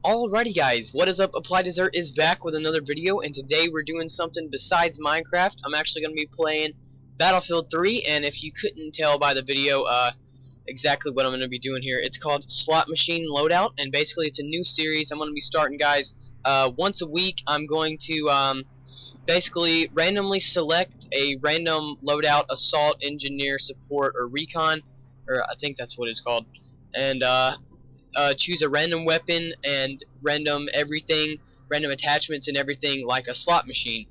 Alrighty guys, what is up? Applied Dessert is back with another video, and today we're doing something besides Minecraft. I'm actually going to be playing Battlefield 3, and if you couldn't tell by the video exactly what I'm going to be doing here, it's called Slot Machine Loadout, and basically it's a new series I'm going to be starting, guys. Once a week I'm going to basically randomly select a random loadout, assault, engineer, support, or recon, or I think that's what it's called, and choose a random weapon and random everything, random attachments and everything, like a slot machine.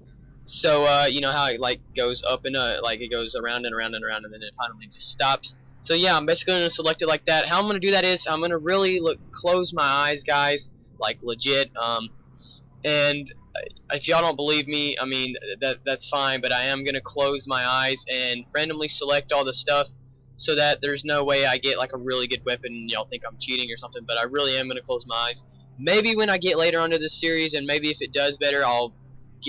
So you know how it like goes up and like it goes around and around and around, and then it finally just stops. So yeah, I'm basically gonna select it like that. How I'm gonna do that is I'm gonna really close my eyes, guys, like legit. And if y'all don't believe me, I mean that's fine, but I am gonna close my eyes and randomly select all the stuff, so that there's no way I get like a really good weapon and y'all think I'm cheating or something, but I really am going to close my eyes. Maybe when I get later onto this series, and maybe if it does better, I'll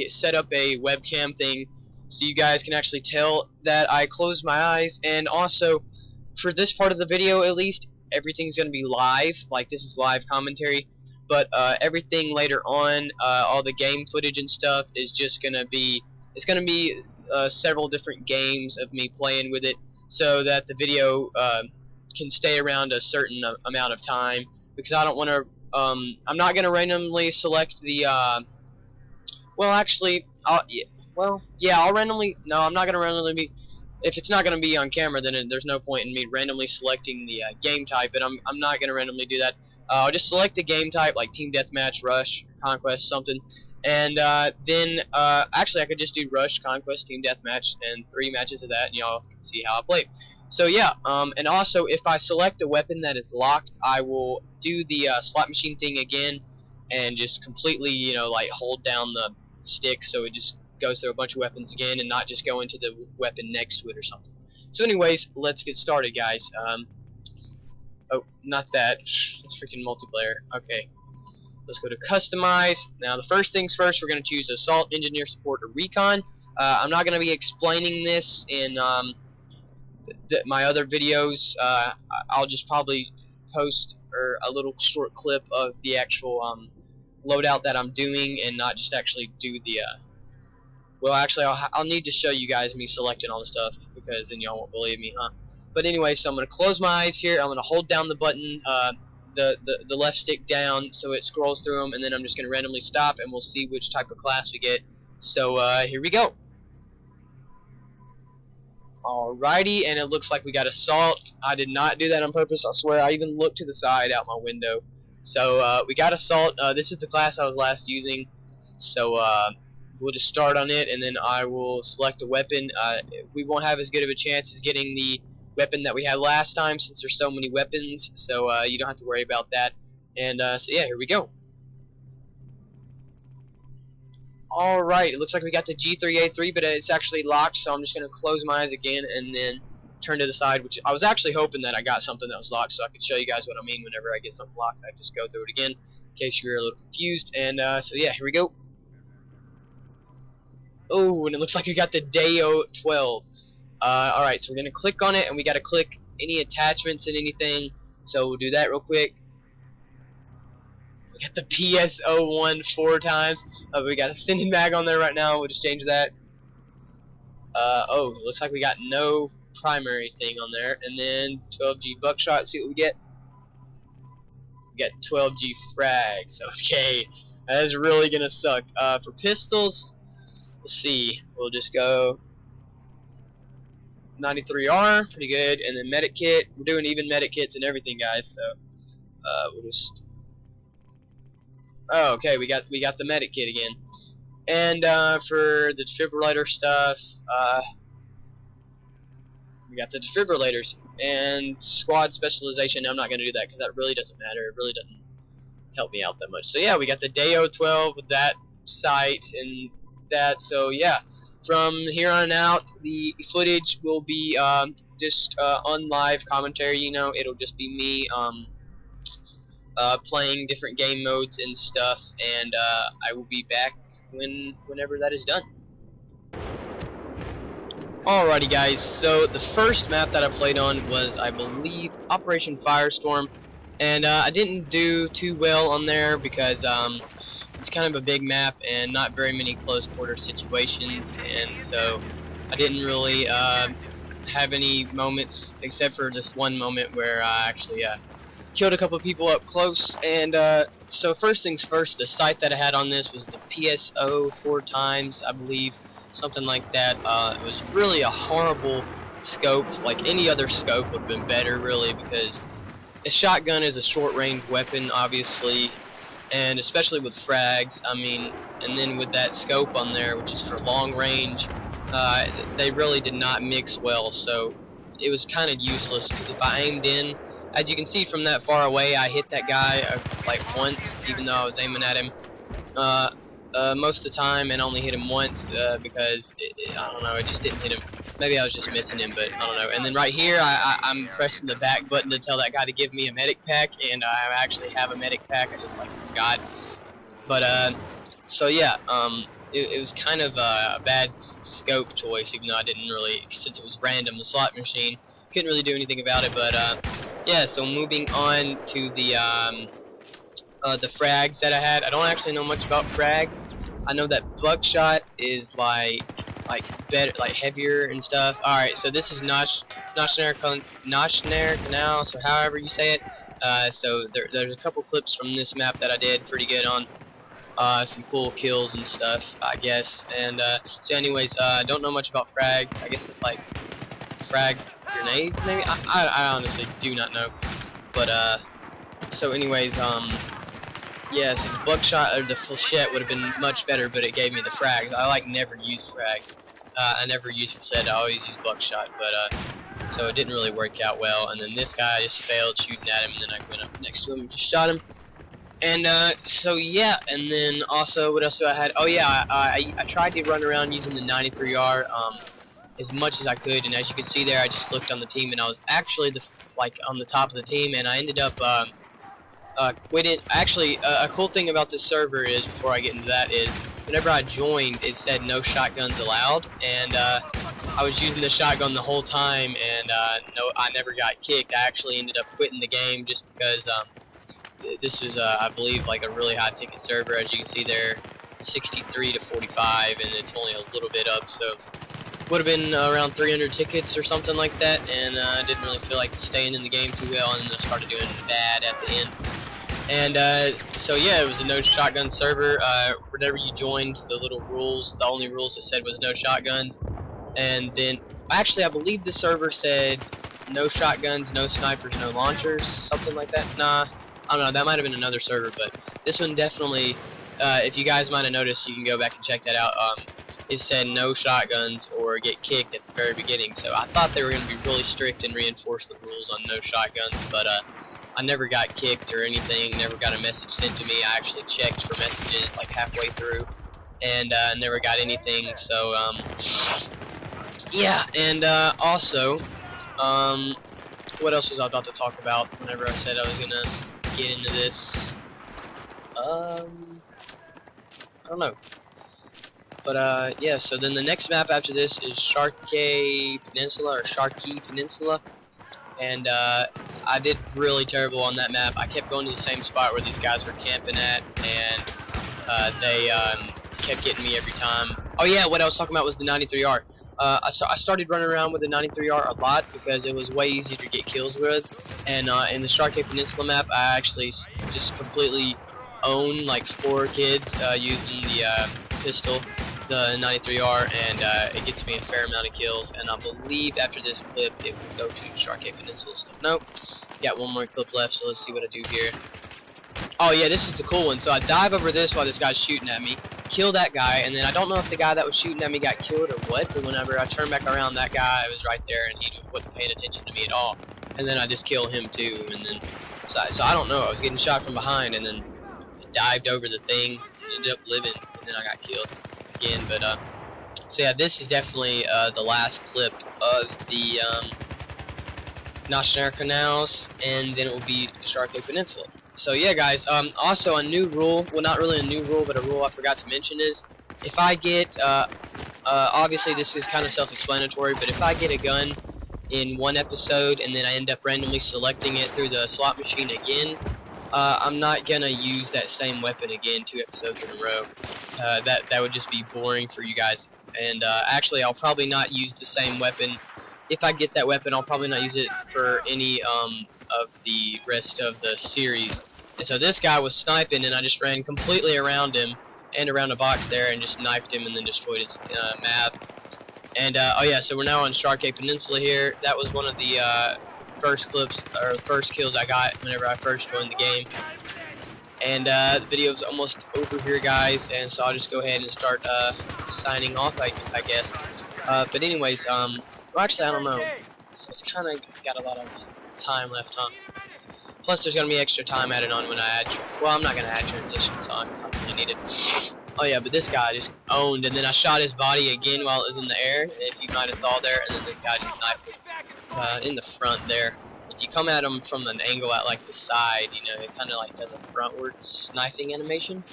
set up a webcam thing so you guys can actually tell that I closed my eyes. And also, for this part of the video at least, everything's going to be live, like this is live commentary, but everything later on, all the game footage and stuff is just going to be, it's going to be several different games of me playing with it, so that the video can stay around a certain amount of time, because I don't want to, I'm not going to randomly select the, well actually, I'll randomly, no, I'm not going to randomly if it's not going to be on camera, then there's no point in me randomly selecting the game type, but I'm not going to randomly do that. I'll just select a game type, like Team Deathmatch, Rush, Conquest, something, and then actually I could just do Rush, Conquest, Team Deathmatch, and 3 matches of that, and y'all can see how I play. So yeah, and also if I select a weapon that is locked, I will do the slot machine thing again, and just completely, you know, like hold down the stick so it just goes through a bunch of weapons again, and not just go into the weapon next to it or something. So anyways, let's get started, guys. Oh, not that. It's freaking multiplayer. Okay. Let's go to customize. Now the first things first, we're going to choose assault, engineer, support, or recon. I'm not going to be explaining this in my other videos. I'll just probably post a little short clip of the actual loadout that I'm doing, and not just actually do the well, actually I'll need to show you guys me selecting all the stuff, because then y'all won't believe me, huh? But anyway, so I'm going to close my eyes here. I'm going to hold down the button, the left stick down, so it scrolls through them, and then I'm just going to randomly stop, and we'll see which type of class we get. So here we go. Alrighty, and it looks like we got assault. I did not do that on purpose, I swear. I even looked to the side out my window. So we got assault. This is the class I was last using, so we'll just start on it, and then I will select a weapon. We won't have as good of a chance as getting the weapon that we had last time, since there's so many weapons, so you don't have to worry about that. And so yeah, here we go. Alright, it looks like we got the G3A3, but it's actually locked, so I'm just going to close my eyes again and then turn to the side, which I was actually hoping that I got something that was locked, so I could show you guys what I mean whenever I get something locked. I just go through it again in case you're a little confused. And so yeah, here we go. Oh, and it looks like we got the DAO-12. Alright, so we're going to click on it, and we got to click any attachments and anything, so we'll do that real quick. We got the PSO-1 4 times. We got a extended mag on there right now. We'll just change that. Oh, looks like we got no primary thing on there. And then 12G buckshot, see what we get. We got 12G frags. Okay, that is really going to suck. For pistols, let's see. We'll just go 93R, pretty good, and then medic kit. We're doing even medic kits and everything, guys. So we'll just. Oh, okay, we got the medic kit again. And for the defibrillator stuff, we got the defibrillators and squad specialization. I'm not gonna do that because that really doesn't matter. It really doesn't help me out that much. So yeah, we got the DAO-12 with that sight and that. So yeah. From here on out, the footage will be just on live commentary. You know, it'll just be me playing different game modes and stuff, and I will be back whenever that is done. Alrighty, guys. So the first map that I played on was, I believe, Operation Firestorm, And I didn't do too well on there because it's kind of a big map and not very many close quarter situations, and so I didn't really have any moments except for this one moment where I actually killed a couple of people up close. And so first things first, the sight that I had on this was the PSO 4 times, I believe, something like that. It was really a horrible scope. Like any other scope would have been better, really, because a shotgun is a short-range weapon, obviously, and especially with frags. I mean, and then with that scope on there, which is for long range, they really did not mix well. So it was kind of useless because if I aimed in, as you can see from that far away, I hit that guy like once, even though I was aiming at him most of the time, and only hit him once because I don't know, I just didn't hit him. Maybe I was just missing him, but I don't know. And then right here, I'm pressing the back button to tell that guy to give me a medic pack, and I actually have a medic pack. I just forgot. But so yeah, it was kind of a bad scope choice, even though I didn't really, since it was random, the slot machine, couldn't really do anything about it. But yeah, so moving on to the frags that I had. I don't actually know much about frags. I know that buckshot is like better, like heavier and stuff. Alright, so this is Noshner Canal, so however you say it. So there's a couple clips from this map that I did pretty good on. Some cool kills and stuff, I guess. And so anyways, don't know much about frags. I guess it's like frag grenades, maybe? I honestly do not know. But so anyways, yeah, so the buckshot or the flechette would have been much better, but it gave me the frags. I never use frags. I never use flechette. I always use buckshot, but so it didn't really work out well. And then this guy just failed shooting at him, and then I went up next to him and just shot him. And so yeah, and then also what else do I had? Oh yeah, I tried to run around using the 93R as much as I could, and as you can see there, I just looked on the team, and I was actually on the top of the team, and I ended up quitting. Actually, a cool thing about this server is, before I get into that, is whenever I joined, it said no shotguns allowed, and I was using the shotgun the whole time, and no, I never got kicked. I actually ended up quitting the game just because this is, I believe, like a really high ticket server. As you can see there, 63 to 45, and it's only a little bit up, so would have been around 300 tickets or something like that, and I didn't really feel like staying in the game too well, and then I started doing bad at the end. And so yeah, it was a no shotgun server. Whenever you joined, the little rules, the only rules it said was no shotguns. And then actually I believe the server said no shotguns, no snipers, no launchers, something like that. Nah, I don't know, that might have been another server, but this one definitely, if you guys might have noticed, you can go back and check that out. It said no shotguns or get kicked at the very beginning, so I thought they were going to be really strict and reinforce the rules on no shotguns, but I never got kicked or anything, never got a message sent to me. I actually checked for messages like halfway through, and never got anything. So yeah, and also what else was I about to talk about whenever I said I was gonna get into this? I don't know. But yeah, so then the next map after this is Sharkey Peninsula, and I did really terrible on that map. I kept going to the same spot where these guys were camping at, and they kept getting me every time. Oh yeah, what I was talking about was the 93R. I started running around with the 93R a lot because it was way easier to get kills with, and in the Sharkey Peninsula map, I actually just completely own like 4 kids using the pistol, the 93R, and it gets me a fair amount of kills. And I believe after this clip it will go to Sharkey Peninsula stuff. Nope, got one more clip left, so let's see what I do here. Oh yeah, this is the cool one. So I dive over this while this guy's shooting at me, kill that guy, and then I don't know if the guy that was shooting at me got killed or what, but whenever I turn back around, that guy was right there and he wasn't paying attention to me at all. And then I just kill him too, and then so I don't know, I was getting shot from behind, and then dived over the thing and ended up living, and then I got killed again. But so yeah, this is definitely the last clip of the Noshner Canals, and then it will be Sharkey Peninsula. So yeah, guys, also a new rule, well, not really a new rule, but a rule I forgot to mention is, if I get, obviously this is kind of self-explanatory, but if I get a gun in one episode, and then I end up randomly selecting it through the slot machine again, I'm not gonna use that same weapon again 2 episodes in a row. That would just be boring for you guys. And actually, I'll probably not use the same weapon. If I get that weapon, I'll probably not use it for any of the rest of the series. And so this guy was sniping, and I just ran completely around him and around a box there, and just knifed him and then destroyed his map. And oh yeah, so we're now on Shark Cay Peninsula here. That was one of the first clips, or first kills I got whenever I first joined the game. And the video's almost over here, guys, and so I'll just go ahead and start signing off, I guess. But anyways, well, actually, I don't know. It's kind of got a lot of time left, huh? Plus, there's gonna be extra time added on when I add. Well, I'm not gonna add transition, so I don't really need it. Oh yeah, but this guy just owned, and then I shot his body again while it was in the air, if you might have saw there, and then this guy just knifed it in the front there. If you come at him from an angle at like the side, you know, it kind of like does a frontward sniping animation,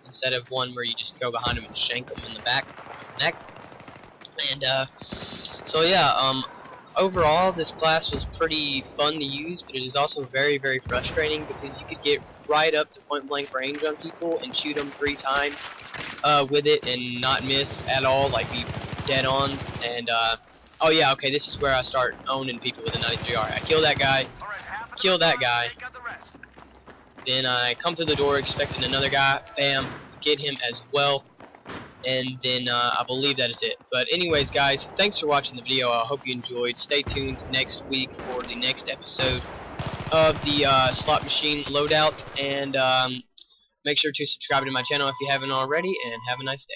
instead of one where you just go behind him and shank him in the back, neck. And so yeah, overall this class was pretty fun to use, but it is also very, very frustrating because you could get right up to point blank range on people and shoot them 3 times with it and not miss at all, like be dead on. And oh yeah, okay, this is where I start owning people with a 93R. I kill that guy, then I come to the door expecting another guy, bam, get him as well, and then I believe that is it. But anyways, guys, thanks for watching the video. I hope you enjoyed. Stay tuned next week for the next episode of the slot machine loadout, and make sure to subscribe to my channel if you haven't already, and have a nice day.